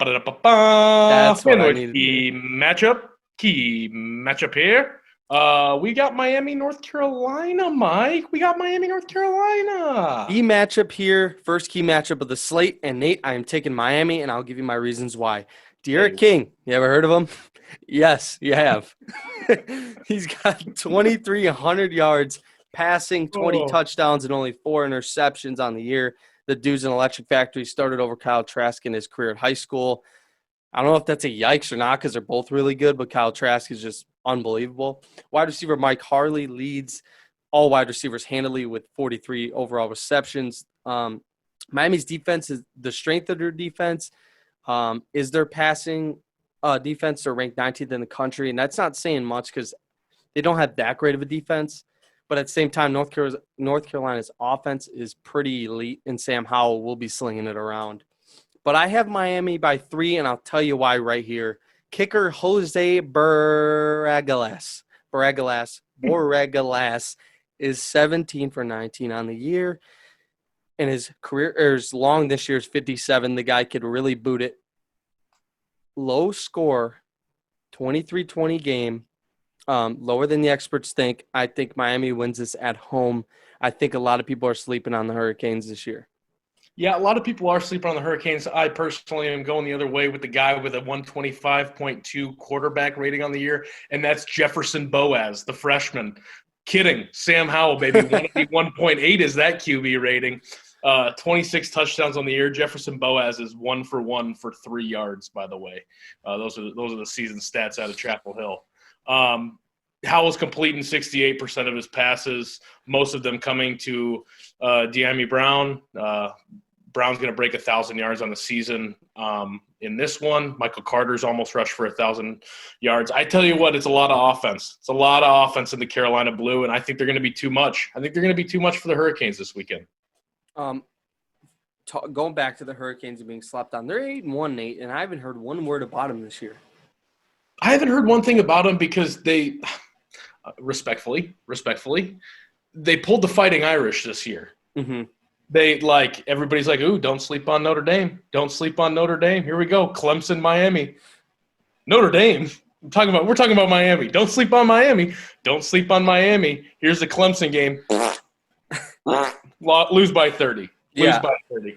That's what I FanNoise needed. key matchup here. We got Miami, North Carolina, Mike. We got Miami, North Carolina. Key matchup here, first key matchup of the slate. And Nate, I am taking Miami, and I'll give you my reasons why. De'Aaron King, you ever heard of him? Yes, you have. He's got 2,300 yards passing, 20 touchdowns, and only 4 interceptions on the year. The dude's an electric factory. Started over Kyle Trask in his career at high school. I don't know if that's a yikes or not because they're both really good, but Kyle Trask is just unbelievable. Wide receiver Mike Harley leads all wide receivers handily with 43 overall receptions. Miami's defense is the strength of their defense. Is their passing defense? They're ranked 19th in the country, and that's not saying much because they don't have that great of a defense. But at the same time, North Carolina's offense is pretty elite, and Sam Howell will be slinging it around. But I have Miami by 3, and I'll tell you why right here. Kicker Jose Borregales is 17 for 19 on the year. And his career is long this year is 57. The guy could really boot it. Low score, 23-20 game, lower than the experts think. I think Miami wins this at home. I think a lot of people are sleeping on the Hurricanes this year. Yeah, a lot of people are sleeping on the Hurricanes. I personally am going the other way with the guy with a 125.2 quarterback rating on the year, and that's Jefferson Boaz, the freshman. Kidding. Sam Howell, baby. 181.8 is that QB rating. 26 touchdowns on the year. Jefferson Boaz is 1 for 1 for 3 yards, by the way. Those are the season stats out of Chapel Hill. Howell's completing 68% of his passes, most of them coming to Dyami Brown. Brown's going to break 1,000 yards on the season in this one. Michael Carter's almost rushed for 1,000 yards. I tell you what, it's a lot of offense. It's a lot of offense in the Carolina Blue, and I think they're going to be too much. I think they're going to be too much for the Hurricanes this weekend. Going back to the Hurricanes and being slapped on, they're 8-1, Nate, and I haven't heard one word about them this year. I haven't heard one thing about them because they – respectfully, they pulled the Fighting Irish this year. Mm-hmm. Everybody's like, ooh, don't sleep on Notre Dame. Don't sleep on Notre Dame. Here we go. Clemson, Miami. Notre Dame. We're talking about Miami. Don't sleep on Miami. Don't sleep on Miami. Here's the Clemson game. Lose by 30. Lose by 30.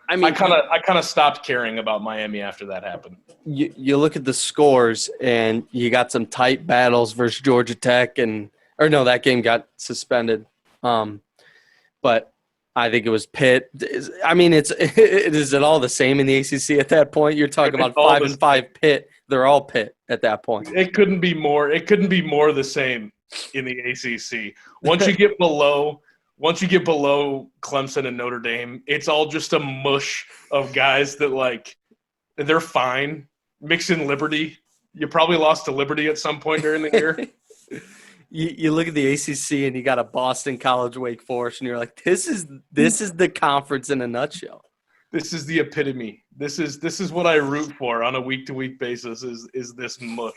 I kind of stopped caring about Miami after that happened. You look at the scores, and you got some tight battles versus Georgia Tech, that game got suspended. But I think it was Pitt. I mean, is it all the same in the ACC at that point? You're talking about 5-5 Pitt. They're all Pitt at that point. It couldn't be more. It couldn't be more the same in the ACC. Once you get below Clemson and Notre Dame, it's all just a mush of guys that they're fine. Mix in Liberty. You probably lost to Liberty at some point during the year. You look at the ACC and you got a Boston College, Wake Forest, and you're like, this is the conference in a nutshell. This is the epitome. This is what I root for on a week-to-week basis is this mush.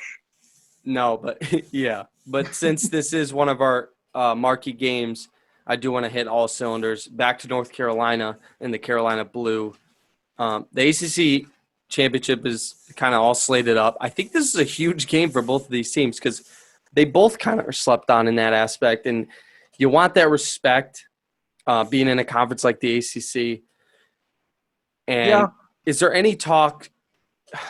No, but yeah. But since this is one of our marquee games, I do want to hit all cylinders. Back to North Carolina and the Carolina Blue. The ACC championship is kind of all slated up. I think this is a huge game for both of these teams because they both kind of are slept on in that aspect. And you want that respect being in a conference like the ACC. And is there any talk,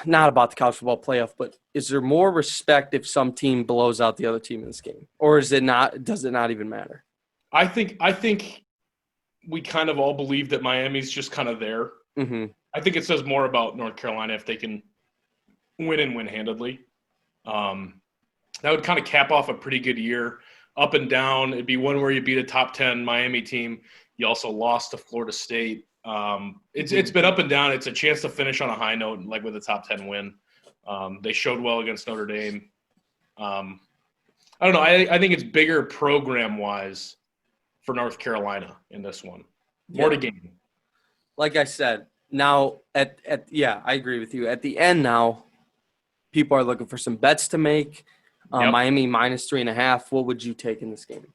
not about the college football playoff, but is there more respect if some team blows out the other team in this game? Or is it not? Does it not even matter? I think we kind of all believe that Miami's just kind of there. Mm-hmm. I think it says more about North Carolina if they can win and win handedly. That would kind of cap off a pretty good year. Up and down, it'd be one where you beat a top 10 Miami team. You also lost to Florida State. It's been up and down. It's a chance to finish on a high note, like with a top 10 win. They showed well against Notre Dame. I don't know. I think it's bigger program-wise for North Carolina in this one. More to gain. Like I said, now I agree with you. At the end now, people are looking for some bets to make. Miami minus 3.5. What would you take in this game?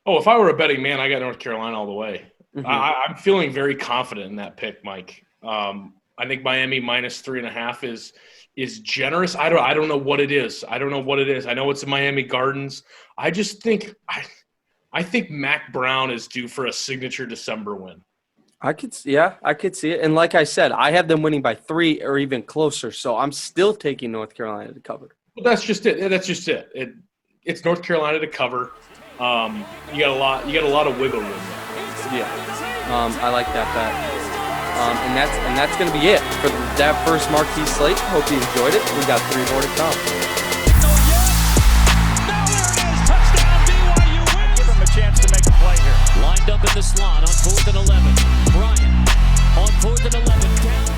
Oh, if I were a betting man, I got North Carolina all the way. Mm-hmm. I'm feeling very confident in that pick, Mike. I think Miami minus 3.5 is generous. I don't know what it is. I know it's in Miami Gardens. I just think I think Mac Brown is due for a signature December win. I could see it. And like I said, I have them winning by 3 or even closer. So I'm still taking North Carolina to cover. Well, that's just it. It's North Carolina to cover. You got a lot of wiggle room there. Yeah. I like that bet. And that's going to be it for that first marquee slate. Hope you enjoyed it. We got 3 more to come. Chance to make a play here. Lined up in the slot on 4th and 11. Bryant on 4th and 11. Down.